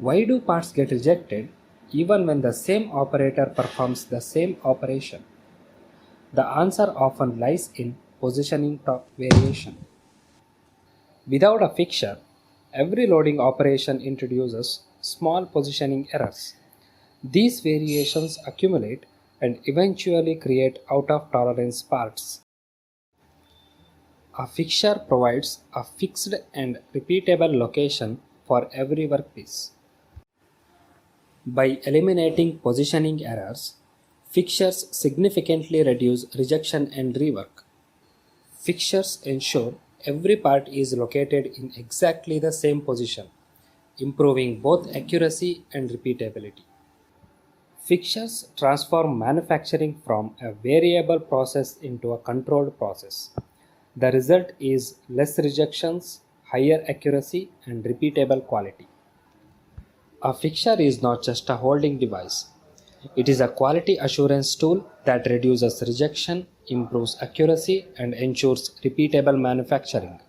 Why do parts get rejected even when the same operator performs the same operation? The answer often lies in positioning variation. Without a fixture, every loading operation introduces small positioning errors. These variations accumulate and eventually create out of tolerance parts. A fixture provides a fixed and repeatable location for every workpiece. By eliminating positioning errors, fixtures significantly reduce rejection and rework. Fixtures ensure every part is located in exactly the same position, improving both accuracy and repeatability. Fixtures transform manufacturing from a variable process into a controlled process. The result is less rejections, higher accuracy, and repeatable quality. A fixture is not just a holding device. It is a quality assurance tool that reduces rejection, improves accuracy, and ensures repeatable manufacturing.